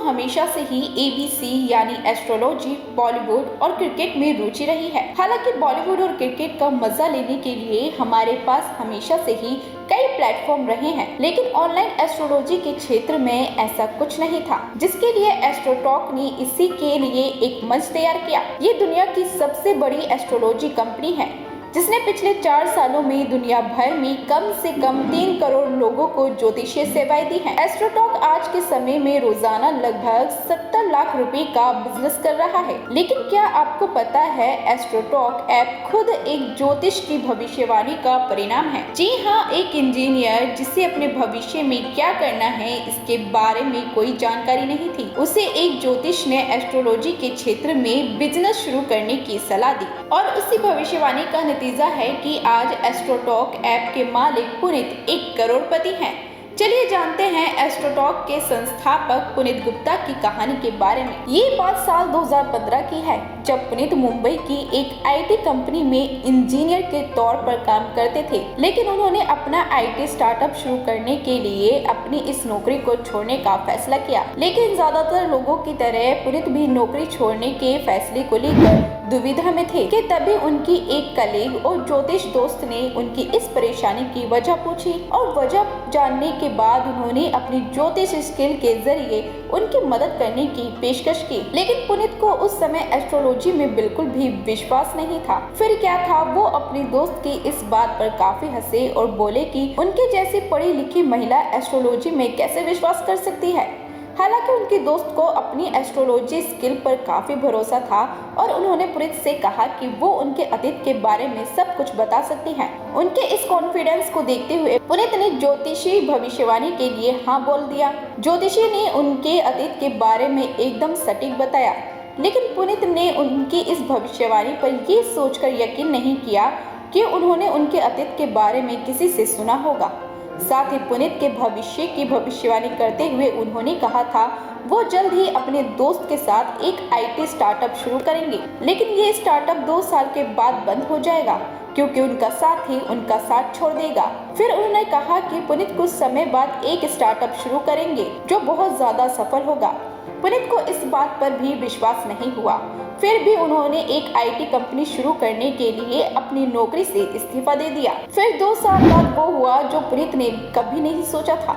हमेशा से ही ABC यानी एस्ट्रोलॉजी, बॉलीवुड और क्रिकेट में रुचि रही है। हालांकि बॉलीवुड और क्रिकेट का मजा लेने के लिए हमारे पास हमेशा से ही कई प्लेटफॉर्म रहे हैं, लेकिन ऑनलाइन एस्ट्रोलॉजी के क्षेत्र में ऐसा कुछ नहीं था, जिसके लिए एस्ट्रोटॉक ने इसी के लिए एक मंच तैयार किया। ये दुनिया की सबसे बड़ी एस्ट्रोलॉजी कंपनी है, जिसने पिछले 4 सालों में दुनिया भर में कम से कम 3 करोड़ लोगों को ज्योतिषीय सेवाएं दी हैं। एस्ट्रोटॉक आज के समय में रोजाना लगभग 70 लाख रुपए का बिजनेस कर रहा है। लेकिन क्या आपको पता है, एस्ट्रोटॉक ऐप खुद एक ज्योतिष की भविष्यवाणी का परिणाम है। जी हाँ, एक इंजीनियर जिसे अपने भविष्य में क्या करना है इसके बारे में कोई जानकारी नहीं थी, उसे एक ज्योतिष ने एस्ट्रोलॉजी के क्षेत्र में बिजनेस शुरू करने की सलाह दी और उसी भविष्यवाणी का नतीजा है कि आज एस्ट्रोटॉक ऐप के मालिक पुनीत एक करोड़पति हैं। चलिए जानते हैं एस्ट्रोटॉक के संस्थापक पुनीत गुप्ता की कहानी के बारे में। ये बात साल 2015 की है, जब पुनीत मुंबई की एक IT कंपनी में इंजीनियर के तौर पर काम करते थे। लेकिन उन्होंने अपना IT स्टार्टअप शुरू करने के लिए अपनी इस नौकरी को छोड़ने का फैसला किया। लेकिन ज्यादातर लोगों की तरह पुनीत भी नौकरी छोड़ने के फैसले को लेकर दुविधा में थे कि तभी उनकी एक कलीग और ज्योतिष दोस्त ने उनकी इस परेशानी की वजह पूछी और वजह जानने के बाद उन्होंने अपनी ज्योतिष स्किल के जरिए उनकी मदद करने की पेशकश की। लेकिन पुनीत को उस समय एस्ट्रोलॉजी में बिल्कुल भी विश्वास नहीं था। फिर क्या था, वो अपनी दोस्त की इस बात पर काफी हंसे और बोले कि उनके जैसी पढ़ी लिखी महिला एस्ट्रोलॉजी में कैसे विश्वास कर सकती है। हालांकि उनकी दोस्त को अपनी एस्ट्रोलॉजी स्किल पर काफी भरोसा था और उन्होंने पुनीत से कहा कि वो उनके अतीत के बारे में सब कुछ बता सकती हैं। उनके इस कॉन्फिडेंस को देखते हुए पुनीत ने ज्योतिषी भविष्यवाणी के लिए हाँ बोल दिया। ज्योतिषी ने उनके अतीत के बारे में एकदम सटीक बताया, लेकिन पुनीत ने उनकी इस भविष्यवाणी पर ये सोचकर यकीन नहीं किया कि उन्होंने उनके अतीत के बारे में किसी से सुना होगा। साथ ही पुनीत के भविष्य की भविष्यवाणी करते हुए उन्होंने कहा था वो जल्द ही अपने दोस्त के साथ एक IT स्टार्टअप शुरू करेंगे, लेकिन ये स्टार्टअप 2 साल के बाद बंद हो जाएगा क्योंकि उनका साथी उनका साथ छोड़ देगा। फिर उन्होंने कहा कि पुनीत कुछ समय बाद एक स्टार्टअप शुरू करेंगे जो बहुत ज्यादा सफल होगा। पुनीत को इस बात पर भी विश्वास नहीं हुआ। फिर भी उन्होंने एक IT कंपनी शुरू करने के लिए अपनी नौकरी से इस्तीफा दे दिया। फिर 2 साल बाद वो हुआ जो पुनीत ने कभी नहीं सोचा था।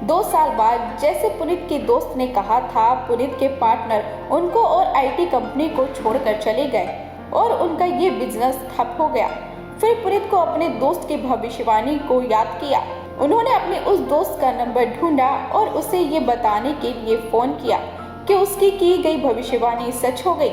2 साल बाद जैसे पुनीत के दोस्त ने कहा था, पुनीत के पार्टनर उनको और IT कंपनी को छोड़कर चले गए और उनका ये बिजनेस ठप हो गया। फिर पुनीत को अपने दोस्त की भविष्यवाणी को याद किया। उन्होंने अपने उस दोस्त का नंबर ढूंढा और उसे ये बताने के लिए फोन किया कि उसकी की गई भविष्यवाणी सच हो गई।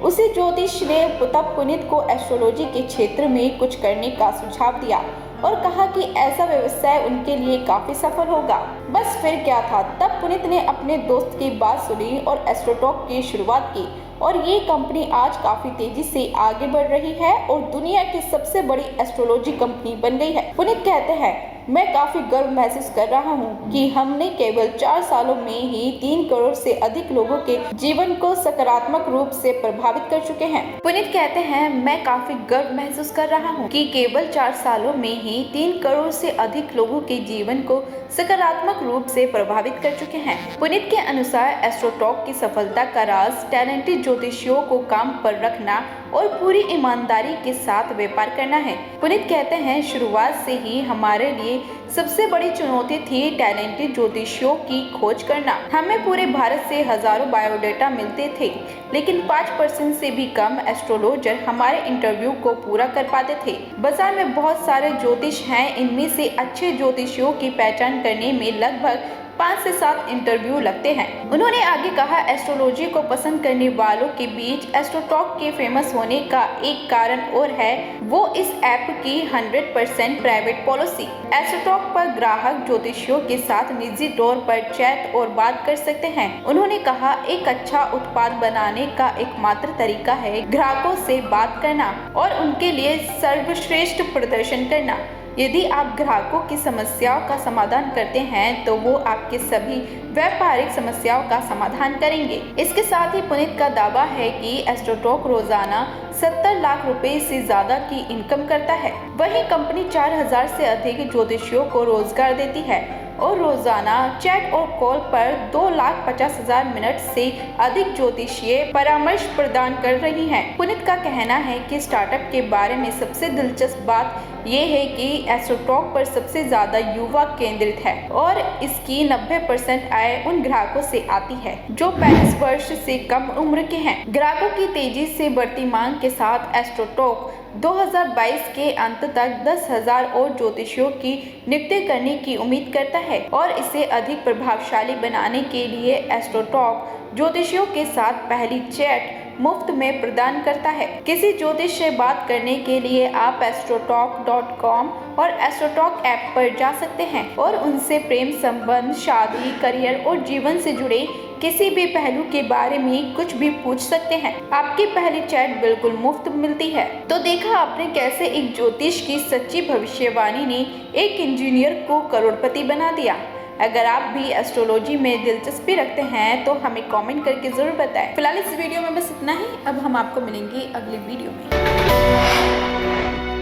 उसी ज्योतिष ने तब पुनीत को एस्ट्रोलॉजी के क्षेत्र में कुछ करने का सुझाव दिया और कहा कि ऐसा व्यवसाय उनके लिए काफी सफल होगा। बस फिर क्या था, तब पुनीत ने अपने दोस्त की बात सुनी और एस्ट्रोटॉक की शुरुआत की और ये कंपनी आज काफी तेजी से आगे बढ़ रही है और दुनिया की सबसे बड़ी एस्ट्रोलॉजी कंपनी बन गई है। पुनीत कहते हैं, मैं काफी गर्व महसूस कर रहा हूँ कि हमने केवल 4 सालों में ही 3 करोड़ से अधिक लोगों के जीवन को सकारात्मक रूप से प्रभावित कर चुके हैं। पुनीत कहते हैं, मैं काफी गर्व महसूस कर रहा हूँ कि केवल 4 सालों में ही 3 करोड़ से अधिक लोगों के जीवन को सकारात्मक रूप से प्रभावित कर चुके हैं। पुनीत के अनुसार एस्ट्रोटॉक की सफलता का राज टैलेंटेड ज्योतिषियों को काम पर रखना और पूरी ईमानदारी के साथ व्यापार करना है। पुनीत कहते हैं, शुरुआत से ही हमारे लिए सबसे बड़ी चुनौती थी टैलेंटेड ज्योतिषियों की खोज करना। हमें पूरे भारत से हजारों बायोडाटा मिलते थे, लेकिन 5% से भी कम एस्ट्रोलॉजर हमारे इंटरव्यू को पूरा कर पाते थे। बाजार में बहुत सारे ज्योतिष हैं, इनमें से अच्छे ज्योतिषियों की पहचान करने में लगभग 5 से 7 इंटरव्यू लगते हैं। उन्होंने आगे कहा, एस्ट्रोलॉजी को पसंद करने वालों के बीच एस्ट्रोटॉक के फेमस होने का एक कारण और है वो इस ऐप की 100% प्राइवेट पॉलिसी। एस्ट्रोटॉक पर ग्राहक ज्योतिषियों के साथ निजी तौर पर चैट और बात कर सकते हैं। उन्होंने कहा, एक अच्छा उत्पाद बनाने का एकमात्र तरीका है ग्राहकों से बात करना और उनके लिए सर्वश्रेष्ठ प्रदर्शन करना। यदि आप ग्राहकों की समस्याओं का समाधान करते हैं तो वो आपके सभी व्यापारिक समस्याओं का समाधान करेंगे। इसके साथ ही पुनीत का दावा है कि एस्ट्रोटॉक रोजाना 70 लाख रुपए से ज्यादा की इनकम करता है। वहीं कंपनी 4000 से अधिक ज्योतिषियों को रोजगार देती है और रोजाना चैट और कॉल पर 2,50,000 मिनट से अधिक ज्योतिषीय परामर्श प्रदान कर रही हैं। पुनीत का कहना है कि स्टार्टअप के बारे में सबसे दिलचस्प बात ये है कि एस्ट्रोटॉक पर सबसे ज्यादा युवा केंद्रित है और इसकी 90% आय उन ग्राहकों से आती है जो 35 वर्ष से कम उम्र के हैं। ग्राहकों की तेजी से बढ़ती मांग के साथ एस्ट्रोटॉक 2022 के अंत तक 10,000 और ज्योतिषियों की नियुक्ति करने की उम्मीद करता है और इसे अधिक प्रभावशाली बनाने के लिए एस्ट्रोटॉक ज्योतिषियों के साथ पहली चैट मुफ्त में प्रदान करता है। किसी ज्योतिष से बात करने के लिए आप astrotalk.com और एस्ट्रोटॉक ऐप पर जा सकते हैं और उनसे प्रेम संबंध, शादी, करियर और जीवन से जुड़े किसी भी पहलू के बारे में कुछ भी पूछ सकते हैं। आपकी पहली चैट बिल्कुल मुफ्त मिलती है। तो देखा आपने कैसे एक ज्योतिष की सच्ची भविष्यवाणी ने एक इंजीनियर को करोड़पति बना दिया। अगर आप भी एस्ट्रोलॉजी में दिलचस्पी रखते हैं तो हमें कमेंट करके जरूर बताएं। फिलहाल इस वीडियो में बस इतना ही। अब हम आपको मिलेंगे अगली वीडियो में।